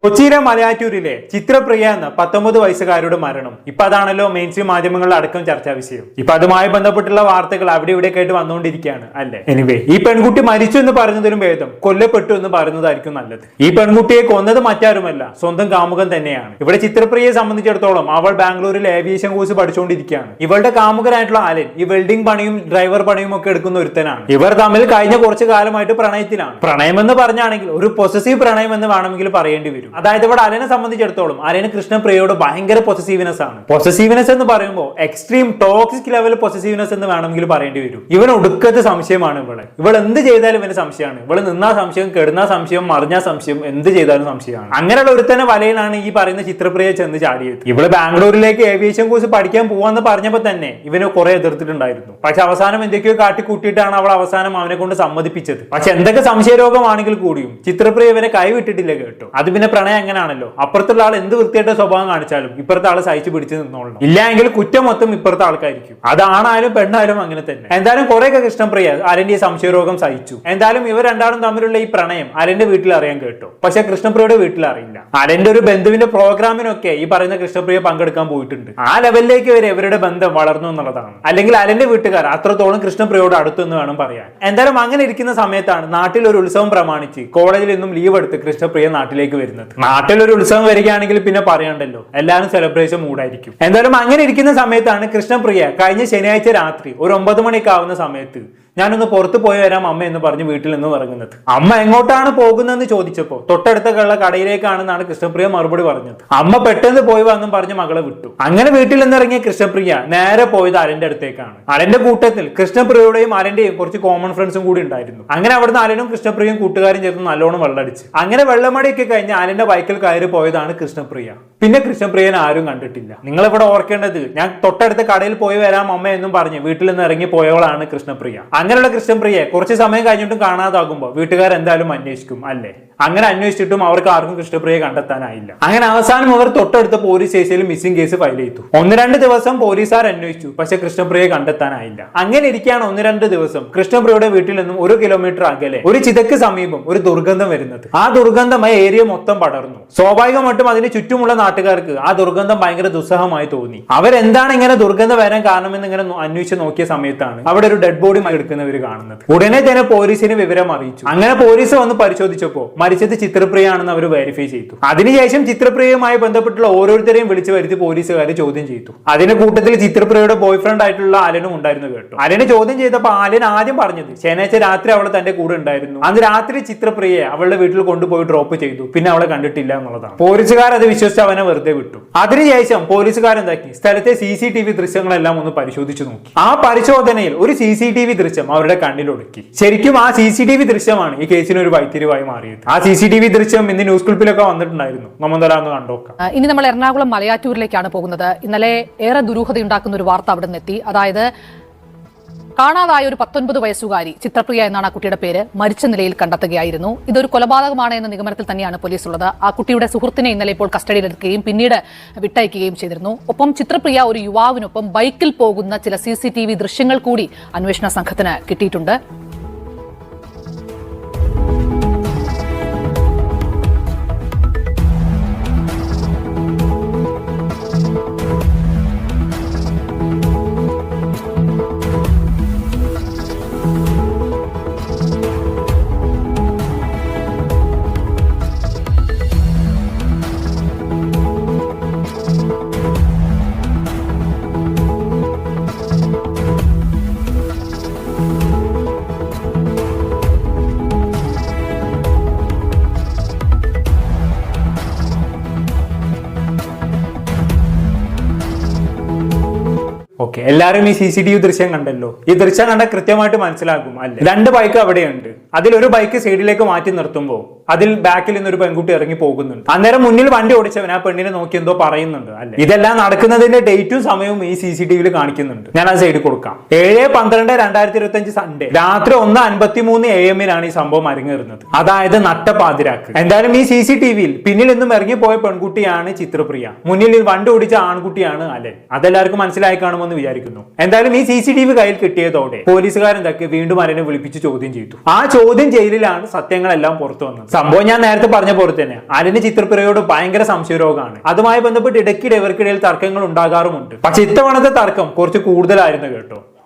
കൊച്ചിയിലെ മലയാറ്റൂരിലെ ചിത്രപ്രിയ എന്ന 19 വയസ്സുകാരുടെ മരണം ഇപ്പൊ അതാണല്ലോ മെയിൻ സ്ട്രീം മാധ്യമങ്ങളിൽ അടക്കം ചർച്ചാ വിഷയം. ഇപ്പൊ അതുമായി ബന്ധപ്പെട്ടുള്ള വാർത്തകൾ അവിടെ ഇവിടെയൊക്കെ ആയിട്ട് വന്നുകൊണ്ടിരിക്കുകയാണ് അല്ലെ. എനിവേ, ഈ പെൺകുട്ടി മരിച്ചു എന്ന് പറയുന്നതിനും ഭേദം കൊല്ലപ്പെട്ടു എന്ന് പറയുന്നതായിരിക്കും നല്ലത്. ഈ പെൺകുട്ടിയെ കൊന്നത് മറ്റാരുമല്ല, സ്വന്തം കാമുകൻ തന്നെയാണ്. ഇവിടെ ചിത്രപ്രിയയെ സംബന്ധിച്ചിടത്തോളം അവൾ ബാംഗ്ലൂരിൽ ഏവിയേഷൻ കോഴ്സ് പഠിച്ചുകൊണ്ടിരിക്കുകയാണ്. ഇവളുടെ കാമുകനായിട്ടുള്ള അലൻ ഈ വെൽഡിംഗ് പണിയും ഡ്രൈവർ പണിയും ഒക്കെ എടുക്കുന്ന ഒരുത്തനാണ്. ഇവർ തമ്മിൽ കഴിഞ്ഞ കുറച്ചു കാലമായിട്ട് പ്രണയത്തിലാണ്. പ്രണയം എന്ന് പറഞ്ഞാണെങ്കിൽ ഒരു പൊസസീവ് പ്രണയം എന്ന് വേണമെങ്കിൽ പറയേണ്ടി വരും. അതായത് ഇവിടെ അലനെ സംബന്ധിച്ചിടത്തോളം അലന് കൃഷ്ണപ്രിയയോട് ഭയങ്കര പൊസസീവ്നെസ് ആണ്. പൊസസീവ്നെസ് എന്ന് പറയുമ്പോൾ എക്സ്ട്രീം ടോക്സിക് ലെവൽ പൊസസീവ്നെസ് എന്ന് വേണമെങ്കിൽ പറയേണ്ടി വരും. ഇവൻ ഒടുക്കത്തെ സംശയമാണ് ഇവൾ എന്ത് ചെയ്താലും ഇവന് സംശയമാണ്. ഇവള് നിന്നാ സംശയം, കെടുന്ന സംശയം, മറിഞ്ഞ സംശയം, എന്ത് ചെയ്താലും സംശയമാണ്. അങ്ങനെയുള്ള ഒരുത്തന്നെ വലയിലാണ് ഈ പറയുന്ന ചിത്രപ്രിയ ചെന്ന് ചാടിയത്. ഇവള് ബാംഗ്ലൂരിലേക്ക് ഏവിയേഷൻ കോഴ്സ് പഠിക്കാൻ പോവാന്ന് പറഞ്ഞപ്പോൾ തന്നെ ഇവന് കുറെ എതിർത്തിട്ടുണ്ടായിരുന്നു. പക്ഷെ അവസാനം എന്തൊക്കെയോ കാട്ടിക്കൂട്ടിയിട്ടാണ് അവൾ അവസാനം അവനെ കൊണ്ട് സമ്മതിപ്പിച്ചത്. പക്ഷെ എന്തൊക്കെ സംശയരോഗമാണെങ്കിൽ കൂടിയും ചിത്രപ്രിയ ഇവനെ കൈവിട്ടിട്ടില്ല കേട്ടോ. അത് പിന്നെ പ്രണയം എങ്ങനെയാണല്ലോ, അപ്പുറത്തുള്ള ആൾ എന്ത് വൃത്തിയായിട്ട് സ്വഭാവം കാണിച്ചാലും ഇപ്പുറത്തെ ആള് സഹിച്ചു പിടിച്ച് നിന്നോളണം. ഇല്ലെങ്കിൽ കുറ്റം മൊത്തം ഇപ്പുറത്തെ ആൾക്കായിരിക്കും. അതാണായാലും പെണ്ണായാലും അങ്ങനെ തന്നെ. എന്തായാലും കുറെയൊക്കെ കൃഷ്ണപ്രിയ അലന്റെ ഈ സംശയരോഗം സഹിച്ചു. എന്തായാലും ഇവർ രണ്ടാളും തമ്മിലുള്ള ഈ പ്രണയം അലന്റെ വീട്ടിൽ അറിയാൻ കേട്ടോ. പക്ഷെ കൃഷ്ണപ്രിയയുടെ വീട്ടിൽ അറിയില്ല. അലന്റെ ഒരു ബന്ധുവിന്റെ പ്രോഗ്രാമിനൊക്കെ ഈ പറയുന്ന കൃഷ്ണപ്രിയ പങ്കെടുക്കാൻ പോയിട്ടുണ്ട്. ആ ലെവലിലേക്ക് വരെ ഇവരുടെ ബന്ധം വളർന്നു എന്നുള്ളതാണ്. അല്ലെങ്കിൽ അലന്റെ വീട്ടുകാർ അത്രത്തോളം കൃഷ്ണപ്രിയയോട് അടുത്തു എന്ന് വേണം പറയാൻ. എന്തായാലും അങ്ങനെ ഇരിക്കുന്ന സമയത്താണ് നാട്ടിൽ ഒരു ഉത്സവം പ്രമാണിച്ച് കോളേജിൽ നിന്നും ലീവ് എടുത്ത് കൃഷ്ണപ്രിയ നാട്ടിലേക്ക് വരുന്നത്. നാട്ടിലൊരു ഉത്സവം വരികയാണെങ്കിൽ പിന്നെ പറയണ്ടല്ലോ, എല്ലാവരും സെലിബ്രേഷൻ മൂടായിരിക്കും. എന്തായാലും അങ്ങനെ ഇരിക്കുന്ന സമയത്താണ് കൃഷ്ണപ്രിയ കഴിഞ്ഞ ശനിയാഴ്ച രാത്രി ഒരു 9 മണിയൊക്കെ ആവുന്ന സമയത്ത് ഞാനൊന്ന് പുറത്തു പോയി വരാം അമ്മ എന്ന് പറഞ്ഞ് വീട്ടിൽ നിന്ന് ഇറങ്ങുന്നത്. അമ്മ എങ്ങോട്ടാണ് പോകുന്നതെന്ന് ചോദിച്ചപ്പോ തൊട്ടടുത്തുള്ള കടയിലേക്കാണെന്നാണ് കൃഷ്ണപ്രിയ മറുപടി പറഞ്ഞത്. അമ്മ പെട്ടെന്ന് പോയി വന്നും പറഞ്ഞ് മകളെ വിട്ടു. അങ്ങനെ വീട്ടിൽ നിന്ന് ഇറങ്ങിയ കൃഷ്ണപ്രിയ നേരെ പോയത് അലന്റെ അടുത്തേക്കാണ്. അലന്റെ കൂട്ടത്തിൽ കൃഷ്ണപ്രിയയുടെയും അലന്റെയും കുറച്ച് കോമൺ ഫ്രണ്ട്സും കൂടി ഉണ്ടായിരുന്നു. അങ്ങനെ അവിടുന്ന് അലനും കൃഷ്ണപ്രിയയും കൂട്ടുകാരും ചേർന്ന് നല്ലോണം വെള്ളടിച്ച് അങ്ങനെ വെള്ളമടിയൊക്കെ കഴിഞ്ഞ് അലന്റെ ബൈക്കിൽ കയറി പോയതാണ് കൃഷ്ണപ്രിയ. പിന്നെ കൃഷ്ണപ്രിയനെ ആരും കണ്ടിട്ടില്ല. നിങ്ങൾ ഇവിടെ ഓർക്കേണ്ടത്, ഞാൻ തൊട്ടടുത്ത കടയിൽ പോയി വരാം അമ്മ എന്നും പറഞ്ഞ് വീട്ടിൽ നിന്ന് ഇറങ്ങി പോയവളാണ് കൃഷ്ണപ്രിയ. അങ്ങനെയുള്ള കൃഷ്ണപ്രിയയെ കുറച്ച് സമയം കഴിഞ്ഞിട്ടും കാണാതാകുമ്പോൾ വീട്ടുകാർ എന്തായാലും അന്വേഷിക്കും അല്ലേ. അങ്ങനെ അന്വേഷിച്ചിട്ടും അവർക്ക് ആർക്കും കൃഷ്ണപ്രിയയെ കണ്ടെത്താനായില്ല. അങ്ങനെ അവസാനം അവർ തൊട്ടടുത്ത പോലീസ് സ്റ്റേഷനിൽ മിസ്സിംഗ് കേസ് ഫയൽ ചെയ്തു. 1-2 ദിവസം പോലീസുകാർ അന്വേഷിച്ചു, പക്ഷെ കൃഷ്ണപ്രിയയെ കണ്ടെത്താനായില്ല. അങ്ങനെ ഇരിക്കുകയാണ് 1-2 ദിവസം കൃഷ്ണപ്രിയയുടെ വീട്ടിൽ നിന്നും 1 കിലോമീറ്റർ അകലെ ഒരു ചിതക്ക് സമീപം ഒരു ദുർഗന്ധം വരുന്നത്. ആ ദുർഗന്ധം ആ ഏരിയ മൊത്തം പടർന്നു. സ്വാഭാവികമായിട്ടും അതിന് ചുറ്റുമുള്ള നാട്ടുകാർക്ക് ആ ദുർഗന്ധം ഭയങ്കര ദുസ്സഹമായി തോന്നി. അവരെന്താണ് ഇങ്ങനെ ദുർഗന്ധം വരാൻ കാരണമെന്ന് ഇങ്ങനെ അന്വേഷിച്ച് നോക്കിയ സമയത്താണ് അവിടെ ഒരു ഡെഡ് ബോഡി എടുക്കുന്നവർ കാണുന്നത്. ഉടനെ തന്നെ പോലീസിന് വിവരം അറിയിച്ചു. അങ്ങനെ പോലീസ് വന്ന് പരിശോധിച്ചപ്പോ മരിച്ചത് ചിത്രപ്രിയയാണെന്ന് അവർ വെരിഫൈ ചെയ്തു. അതിനുശേഷം ചിത്രപ്രിയയുമായി ബന്ധപ്പെട്ടുള്ള ഓരോരുത്തരെയും വിളിച്ചു വരുത്തി പോലീസുകാർ ചോദ്യം ചെയ്തു. അതിന്റെ കൂട്ടത്തിൽ ചിത്രപ്രിയയുടെ ബോയ് ഫ്രണ്ട് ആയിട്ടുള്ള അലനും ഉണ്ടായിരുന്നു കേട്ടോ. അലനെ ചോദ്യം ചെയ്തപ്പോൾ അലൻ ആദ്യം പറഞ്ഞത് ശനിയാഴ്ച രാത്രി അവൾ തന്റെ കൂടെ ഉണ്ടായിരുന്നു. അന്ന് രാത്രി ചിത്രപ്രിയയെ അവളുടെ വീട്ടിൽ കൊണ്ടുപോയി ഡ്രോപ്പ് ചെയ്തു, പിന്നെ അവളെ കണ്ടിട്ടില്ല എന്നുള്ളതാണ്. പോലീസുകാർ അത് വിശ്വസിച്ച് അവനെ വെറുതെ വിട്ടു. അതിനുശേഷം പോലീസുകാരെന്താക്കി, സ്ഥലത്തെ CCTV ദൃശ്യങ്ങളെല്ലാം ഒന്ന് പരിശോധിച്ചു നോക്കി. ആ പരിശോധനയിൽ ഒരു CCTV ദൃശ്യം അവരുടെ കണ്ണിലൊടുക്കി. ശരിക്കും ആ CCTV ദൃശ്യമാണ് ഈ കേസിന് ഒരു വൈത്തിരിവായി മാറിയത്. ആ CCTV ദൃശ്യം ഇന്ന് ന്യൂസ് ക്ലിപ്പിലൊക്കെ വന്നിട്ടുണ്ടായിരുന്നു. നമ്മൊന്ന് കണ്ടോക്കാം. ഇനി നമ്മൾ എറണാകുളം മലയാറ്റൂരിലേക്കാണ് പോകുന്നത്. ഇന്നലെ ഏറെ ദുരൂഹതയുണ്ടാക്കുന്ന ഒരു വാർത്ത അവിടെ നിന്ന് എത്തി. അതായത് കാണാതായ ഒരു 19 വയസ്സുകാരി ചിത്രപ്രിയ എന്നാണ് ആ കുട്ടിയുടെ പേര്, മരിച്ച നിലയിൽ കണ്ടെത്തുകയായിരുന്നു. ഇതൊരു കൊലപാതകമാണ് എന്ന നിഗമനത്തിൽ തന്നെയാണ് പോലീസ് ഉള്ളത്. ആ കുട്ടിയുടെ സുഹൃത്തിനെ ഇന്നലെ ഇപ്പോൾ കസ്റ്റഡിയിലെടുക്കുകയും പിന്നീട് വിട്ടയക്കുകയും ചെയ്തിരുന്നു. ഒപ്പം ചിത്രപ്രിയ ഒരു യുവാവിനൊപ്പം ബൈക്കിൽ പോകുന്ന ചില CCTV ദൃശ്യങ്ങൾ കൂടി അന്വേഷണ സംഘത്തിന് കിട്ടിയിട്ടുണ്ട്. ഓക്കെ, എല്ലാവരും ഈ CCTV ദൃശ്യം കണ്ടല്ലോ. ഈ ദൃശ്യം കണ്ടാൽ കൃത്യമായിട്ട് മനസ്സിലാക്കും അല്ലെ. 2 ബൈക്ക് അവിടെയുണ്ട്. അതിലൊരു ബൈക്ക് സൈഡിലേക്ക് മാറ്റി നിർത്തുമ്പോൾ അതിൽ ബാക്കിൽ നിന്നൊരു പെൺകുട്ടി ഇറങ്ങി പോകുന്നുണ്ട്. അന്നേരം മുന്നിൽ വണ്ടി ഓടിച്ചവൻ ആ പെണ്ണിനെ നോക്കി എന്തോ പറയുന്നുണ്ട് അല്ലെ. ഇതെല്ലാം നടക്കുന്നതിന്റെ ഡേറ്റും സമയവും ഈ CCTVയിൽ കാണിക്കുന്നുണ്ട്. ഞാൻ ആ സൈഡിൽ കൊടുക്കാം. 7/12/2025 സൺഡേ രാത്രി 1:53 AM ഈ സംഭവം അരങ്ങേറുന്നത്. അതായത് നട്ടപ്പാതിരാക്ക്. എന്തായാലും ഈ CCTVയിൽ പിന്നിൽ നിന്നും ഇറങ്ങിപ്പോയ പെൺകുട്ടിയാണ് ചിത്രപ്രിയ, മുന്നിൽ വണ്ടി ഓടിച്ച ആൺകുട്ടിയാണ് അലൻ. അതെല്ലാവർക്കും മനസ്സിലായി കാണുമെന്ന് വിചാരിക്കുന്നു. എന്തായാലും ഈ CCTV കയ്യിൽ കിട്ടിയതോടെ പോലീസുകാരെന്തൊക്കെ വീണ്ടും അലനെ വിളിപ്പിച്ച് ചോദ്യം ചെയ്തു. ആ ചോദ്യം ചെയ്യലിലാണ് സത്യങ്ങളെല്ലാം പുറത്തു വന്നത്. സംഭവം ഞാൻ നേരത്തെ പറഞ്ഞ പോലെ തന്നെ അലന് ചിത്രപ്രിയയോട് ഭയങ്കര സംശയരോഗമാണ്. അതുമായി ബന്ധപ്പെട്ട് ഇടയ്ക്കിടെ ഇവർക്കിടയിൽ തർക്കങ്ങൾ ഉണ്ടാകാറുമുണ്ട്. പക്ഷെ ഇത്തവണത്തെ തർക്കം കുറച്ച് കൂടുതലായിരുന്നു കേട്ടോ.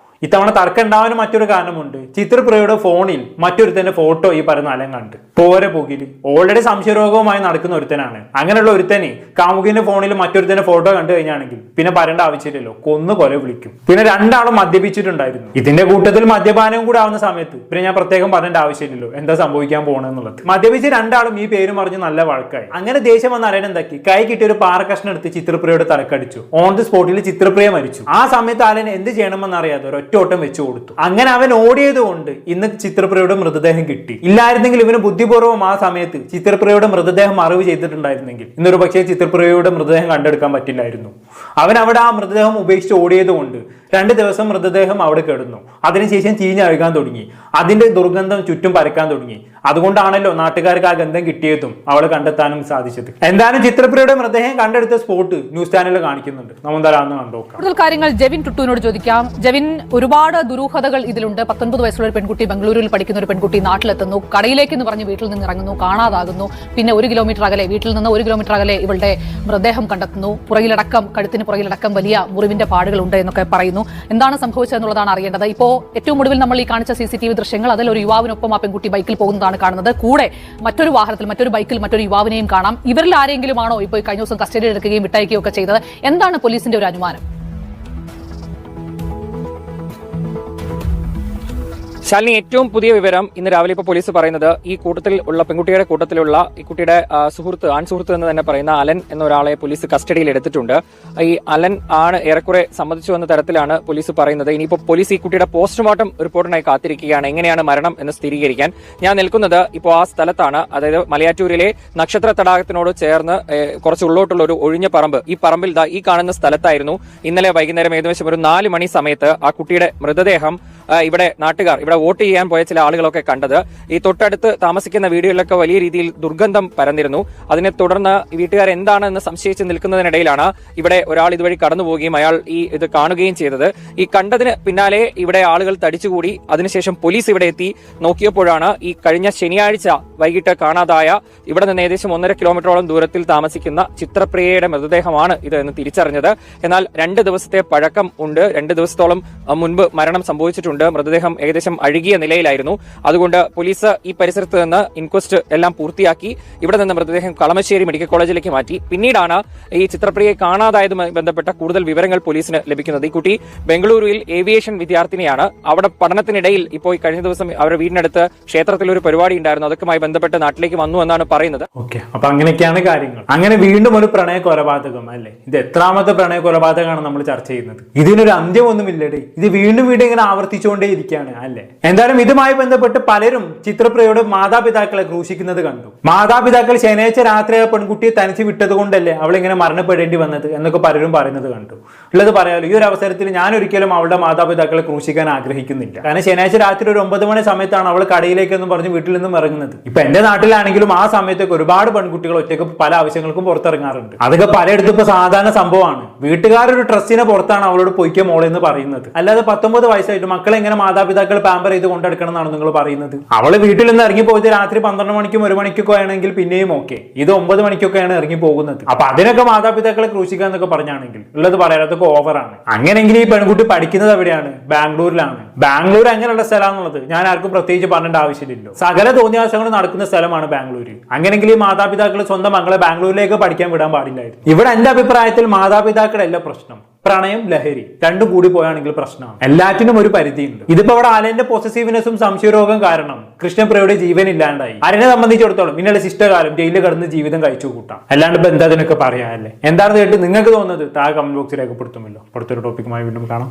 ഇത്തവണ തർക്കം ഉണ്ടാവാനും മറ്റൊരു കാരണമുണ്ട്. ചിത്രപ്രിയയുടെ ഫോണിൽ മറ്റൊരുത്തന്റെ ഫോട്ടോ ഈ പറയുന്ന അലൻ കണ്ട് പോരെ പോകില് ഓൾറെഡി സംശയരോഗവുമായി നടക്കുന്ന ഒരുത്തനാണ്. അങ്ങനെയുള്ള ഒരുത്തനെ കാമുകിന്റെ ഫോണിൽ മറ്റൊരുത്തന്റെ ഫോട്ടോ കണ്ടു കഴിഞ്ഞാണെങ്കിൽ പിന്നെ പറയേണ്ട ആവശ്യമില്ലല്ലോ, കൊന്നു കൊല വിളിക്കും. പിന്നെ രണ്ടാളും മദ്യപിച്ചിട്ടുണ്ടായിരുന്നു. ഇതിന്റെ കൂട്ടത്തിൽ മദ്യപാനവും കൂടെ ആവുന്ന സമയത്ത് പിന്നെ ഞാൻ പ്രത്യേകം പറയേണ്ട ആവശ്യമില്ലല്ലോ എന്താ സംഭവിക്കാൻ പോകണമെന്നുള്ളത്. മദ്യപിച്ച് രണ്ടാളും ഈ പേര് പറഞ്ഞ് നല്ല വഴക്കായി. അങ്ങനെ ദേഷ്യം വന്ന അലൻ എന്താക്കി, കൈ കിട്ടിയ ഒരു പാറക്കഷ്ണം എടുത്ത് ചിത്രപ്രിയയുടെ തലക്കടിച്ചു. ഓൺ ദി സ്പോട്ടിൽ ചിത്രപ്രിയ മരിച്ചു. ആ സമയത്ത് അലൻ എന്ത് ചെയ്യണമെന്ന് അറിയാതെ ഒറ്റോട്ടം വെച്ചു കൊടുത്തു. അങ്ങനെ അവൻ ഓടിയത് കൊണ്ട് ഇന്ന് ചിത്രപ്രിയയുടെ മൃതദേഹം കിട്ടി. ഇല്ലായിരുന്നെങ്കിൽ ഇവന് ബുദ്ധിപൂർവ്വം ആ സമയത്ത് ചിത്രപ്രിയയുടെ മൃതദേഹം അറിവ് ചെയ്തിട്ടുണ്ടായിരുന്നെങ്കിൽ ഇന്നൊരു പക്ഷേ ചിത്രപ്രിയയുടെ മൃതദേഹം കണ്ടെടുക്കാൻ പറ്റില്ലായിരുന്നു. അവൻ അവിടെ ആ മൃതദേഹം ഉപേക്ഷിച്ച് ഓടിയത് കൊണ്ട് 2 ദിവസം മൃതദേഹം അവിടെ കിടന്നു. അതിനുശേഷം ചീഞ്ഞഴുകാൻ തുടങ്ങി. അതിന്റെ ദുർഗന്ധം ചുറ്റും പരക്കാൻ തുടങ്ങി. അതുകൊണ്ടാണല്ലോ നാട്ടുകാർക്ക് ആ ഗന്ധം കിട്ടിയതും അവളെ കണ്ടെത്താനും സാധിച്ചത്. എന്തായാലും ചിത്രപ്രിയയുടെ മൃതദേഹം കണ്ടെടുത്ത സ്പോട്ട് ന്യൂസ് ചാനലിൽ കാണിക്കുന്നുണ്ട്. നമ്മളൊന്ന് കണ്ടുനോക്കാം. കൂടുതൽ കാര്യങ്ങൾ ജെവിൻ ടുട്ടുവിനോട് ചോദിക്കാം. ജെവിൻ, ഒരുപാട് ദുരൂഹതകൾ ഇതിലുണ്ട്. 19 വയസ്സുള്ള ഒരു പെൺകുട്ടി, ബംഗളൂരുവിൽ പഠിക്കുന്ന ഒരു പെൺകുട്ടി നാട്ടിലെത്തുന്നു. കടയിലേക്ക് എന്ന് പറഞ്ഞ് വീട്ടിൽ നിന്ന് ഇറങ്ങുന്നു, കാണാതാകുന്നു. പിന്നെ 1 കിലോമീറ്റർ അകലെ, വീട്ടിൽ നിന്ന് 1 കിലോമീറ്റർ അകലെ ഇവളുടെ മൃതദേഹം കണ്ടെത്തുന്നു. കഴുത്തിന് പുറകിലടക്കം വലിയ മുറിവിന്റെ പാടുകൾ ഉണ്ട് എന്നൊക്കെ പറയുന്നു. എന്താണ് സംഭവിച്ചതെന്നുള്ളതാണ് അറിയേണ്ടത്. ഇപ്പോ ഏറ്റവും ഒടുവിൽ നമ്മൾ ഈ കാണിച്ച CCTV ദൃശ്യങ്ങൾ, അതിൽ ഒരു യുവാവിനൊപ്പം ആ പെൺകുട്ടി ബൈക്കിൽ പോകുന്നതാണ് കാണുന്നത്. കൂടെ മറ്റൊരു വാഹനത്തിൽ, മറ്റൊരു ബൈക്കിൽ മറ്റൊരു യുവാവിനെയും കാണാം. ഇവരിൽ ആരെങ്കിലും ആണോ ഇപ്പോൾ കഴിഞ്ഞ ദിവസം കസ്റ്റഡിയിൽ എടുക്കുകയും വിട്ടയക്കുകയും ഒക്കെ ചെയ്തത്? എന്താണ് പോലീസിന്റെ ഒരു അനുമാനം? ശാലിനി, ഏറ്റവും പുതിയ വിവരം ഇന്ന് രാവിലെ ഇപ്പോൾ പോലീസ് പറയുന്നത് ഈ കൂട്ടത്തിൽ ഉള്ള പെൺകുട്ടിയുടെ കൂട്ടത്തിലുള്ള ഈ കുട്ടിയുടെ ആൺസുഹൃത്ത് എന്ന് തന്നെ പറയുന്ന അലൻ എന്ന ഒരാളെ പോലീസ് കസ്റ്റഡിയിൽ എടുത്തിട്ടുണ്ട്. ഈ അലൻ ആണ് ഏറെക്കുറെ സമ്മതിച്ചു എന്ന തരത്തിലാണ് പോലീസ് പറയുന്നത്. ഇനിയിപ്പോൾ പോലീസ് ഈ കുട്ടിയുടെ പോസ്റ്റ്മോർട്ടം റിപ്പോർട്ടിനായി കാത്തിരിക്കുകയാണ്, എങ്ങനെയാണ് മരണം എന്ന് സ്ഥിരീകരിക്കാൻ. ഞാൻ നിൽക്കുന്നത് ഇപ്പോൾ ആ സ്ഥലത്താണ്, അതായത് മലയാറ്റൂരിലെ നക്ഷത്ര തടാകത്തിനോട് ചേർന്ന് കുറച്ച് ഉള്ളോട്ടുള്ള ഒരു ഒഴിഞ്ഞ പറമ്പ്. ഈ പറമ്പിൽ ഈ കാണുന്ന സ്ഥലത്തായിരുന്നു ഇന്നലെ വൈകുന്നേരം ഏകദേശം ഒരു 4 മണി സമയത്ത് ആ കുട്ടിയുടെ മൃതദേഹം ഇവിടെ നാട്ടുകാർ, ഇവിടെ വോട്ട് ചെയ്യാൻ പോയ ചില ആളുകളൊക്കെ കണ്ടത്. ഈ തൊട്ടടുത്ത് താമസിക്കുന്ന വീടുകളിലൊക്കെ വലിയ രീതിയിൽ ദുർഗന്ധം പരന്നിരുന്നു. അതിനെ തുടർന്ന് വീട്ടുകാർ എന്താണെന്ന് സംശയിച്ച് നിൽക്കുന്നതിനിടയിലാണ് ഇവിടെ ഒരാൾ ഇതുവഴി കടന്നു പോവുകയും അയാൾ ഇത് കാണുകയും ചെയ്തത്. ഈ കണ്ടതിന് പിന്നാലെ ഇവിടെ ആളുകൾ തടിച്ചുകൂടി. അതിനുശേഷം പോലീസ് ഇവിടെ എത്തി നോക്കിയപ്പോഴാണ് ഈ കഴിഞ്ഞ ശനിയാഴ്ച വൈകിട്ട് കാണാതായ, ഇവിടെ നിന്ന് ഏകദേശം 1.5 കിലോമീറ്ററോളം ദൂരത്തിൽ താമസിക്കുന്ന ചിത്രപ്രിയയുടെ മൃതദേഹമാണ് ഇത് എന്ന് തിരിച്ചറിഞ്ഞത്. എന്നാൽ 2 ദിവസത്തെ പഴക്കം ഉണ്ട്. 2 ദിവസത്തോളം മുൻപ് മരണം സംഭവിച്ചിട്ടുണ്ട്. മൃതദേഹം ഏകദേശം അഴുകിയ നിലയിലായിരുന്നു. അതുകൊണ്ട് പോലീസ് ഈ പരിസരത്ത് നിന്ന് ഇൻക്വസ്റ്റ് എല്ലാം പൂർത്തിയാക്കി ഇവിടെ നിന്ന് മൃതദേഹം കളമശ്ശേരി മെഡിക്കൽ കോളേജിലേക്ക് മാറ്റി. പിന്നീടാണ് ഈ ചിത്രപ്രിയയെ കാണാതായതുമായി ബന്ധപ്പെട്ട കൂടുതൽ വിവരങ്ങൾ പോലീസിന് ലഭിക്കുന്നത്. ഈ കുട്ടി ബംഗളൂരുവിൽ ഏവിയേഷൻ വിദ്യാർത്ഥിനിയാണ്. അവിടെ പഠനത്തിനിടയിൽ ഇപ്പോൾ കഴിഞ്ഞ ദിവസം അവരുടെ വീടിനടുത്ത് ക്ഷേത്രത്തിൽ ഒരു പരിപാടി ഉണ്ടായിരുന്നു. അതൊക്കെയുമായി ബന്ധപ്പെട്ട് നാട്ടിലേക്ക് വന്നു എന്നാണ് പറയുന്നത്. അപ്പൊ അങ്ങനെയൊക്കെയാണ് കാര്യങ്ങൾ. അങ്ങനെ വീണ്ടും ഒരു പ്രണയ കൊലപാതകം അല്ലേ? ഇത് എത്രാമത്തെ പ്രണയ കൊലപാതകമാണ് നമ്മൾ ചർച്ച ചെയ്യുന്നത്? ഇതിനൊരു അന്ത്യമൊന്നുമില്ലടേ. ഇത് വീണ്ടും ഇങ്ങനെ ആവർത്തിച്ചുകൊണ്ടേയിരിക്കുകയാണ് അല്ലേ? എന്തായാലും ഇതുമായി ബന്ധപ്പെട്ട് പലരും ചിത്രപ്രിയയുടെ മാതാപിതാക്കളെ ക്രൂശിക്കുന്നത് കണ്ടു. മാതാപിതാക്കൾ ശനിയാഴ്ച രാത്രി ആ പെൺകുട്ടിയെ തനിച്ച് വിട്ടത് കൊണ്ടല്ലേ അവളിങ്ങനെ മരണപ്പെടേണ്ടി വന്നത് എന്നൊക്കെ പലരും പറയുന്നത് കണ്ടു. ഉള്ളത് പറയാലോ, ഈ ഒരു അവസരത്തിൽ ഞാൻ ഒരിക്കലും അവളുടെ മാതാപിതാക്കളെ ക്രൂശിക്കാൻ ആഗ്രഹിക്കുന്നില്ല. കാരണം ശനിയാഴ്ച രാത്രി ഒരു 9 മണി സമയത്താണ് അവൾ കടയിലേക്കെന്ന് പറഞ്ഞ് വീട്ടിൽ നിന്നും ഇറങ്ങുന്നത്. ഇപ്പൊ എന്റെ നാട്ടിലാണെങ്കിലും ആ സമയത്തൊക്കെ ഒരുപാട് പെൺകുട്ടികൾ ഒറ്റയ്ക്ക് പല ആവശ്യങ്ങൾക്കും പുറത്തിറങ്ങാറുണ്ട്. അതൊക്കെ പലയിടത്തും ഇപ്പൊ സാധാരണ സംഭവമാണ്. വീട്ടുകാരൊരു ഡ്രസ്സിനെ പുറത്താണ് അവളോട് പൊയ്ക്ക മോളെ എന്ന് പറയുന്നത്. അല്ലാതെ 19 വയസ്സായിട്ട് മക്കളെ എങ്ങനെ മാതാപിതാക്കൾ പാമ്പർ ചെയ്ത് കൊണ്ടെടുക്കണം എന്നാണ് നിങ്ങൾ പറയുന്നത്? അവള് വീട്ടിൽ നിന്ന് ഇറങ്ങി പോയത് രാത്രി 12 മണിക്കും 1 മണിക്കൊക്കെ ആണെങ്കിൽ പിന്നെയും ഓക്കെ. ഇത് 9 മണിക്കൊക്കെയാണ് ഇറങ്ങി പോകുന്നത്. അപ്പൊ അതിനൊക്കെ മാതാപിതാക്കളെ ക്രൂശിക്കുക എന്നൊക്കെ പറഞ്ഞാണെങ്കിൽ ഉള്ളത് പറയാതൊക്കെ ഓവറാണ്. അങ്ങനെയെങ്കിൽ ഈ പെൺകുട്ടി പഠിക്കുന്നത് എവിടെയാണ്? ബാംഗ്ലൂരിലാണ്. ബാംഗ്ലൂർ എങ്ങനെയുള്ള സ്ഥലമാണെന്നുള്ളത് ഞാൻ ആർക്കും പ്രത്യേകിച്ച് പറഞ്ഞേണ്ട ആവശ്യമില്ലല്ലോ. സകല തോന്നിയാസങ്ങൾ നടക്കുന്ന സ്ഥലമാണ് ബാംഗ്ലൂര്. അങ്ങനെയെങ്കിൽ ഈ മാതാപിതാക്കൾ സ്വന്തം മക്കളെ ബാംഗ്ലൂരിലേക്ക് പഠിക്കാൻ വിടാൻ പാടില്ലായിരുന്നു. ഇവിടെ എന്റെ അഭിപ്രായത്തിൽ മാതാപിതാക്കളല്ല പ്രശ്നം, പ്രണയം, ലഹരി രണ്ടും കൂടി പോയാണെങ്കിൽ പ്രശ്നമാണ്. എല്ലാറ്റിനും ഒരു പരിധിയുണ്ട്. ഇതിപ്പോ അവിടെ അലന്റെ പൊസസീവ്നെസ്സും സംശയരോഗം കാരണം കൃഷ്ണപ്രിയയുടെ ജീവൻ ഇല്ലാണ്ടായി. അലനെ സംബന്ധിച്ചിടത്തോളം പിന്നീട് ശിഷ്ടകാലം ജയിലിൽ കിടന്ന് ജീവിതം കഴിച്ചു കൂട്ടാം. അല്ലാണ്ട് ഇപ്പൊ എന്താ അതിനൊക്കെ പറയാല്ലേ? എന്താണ് കേട്ട് നിങ്ങൾക്ക് തോന്നുന്നത് താഴെ കമന്റ് ബോക്സിൽ രേഖപ്പെടുത്തുമല്ലോ. അടുത്തൊരു ടോപ്പിക്കുമായി വീണ്ടും കാണാം.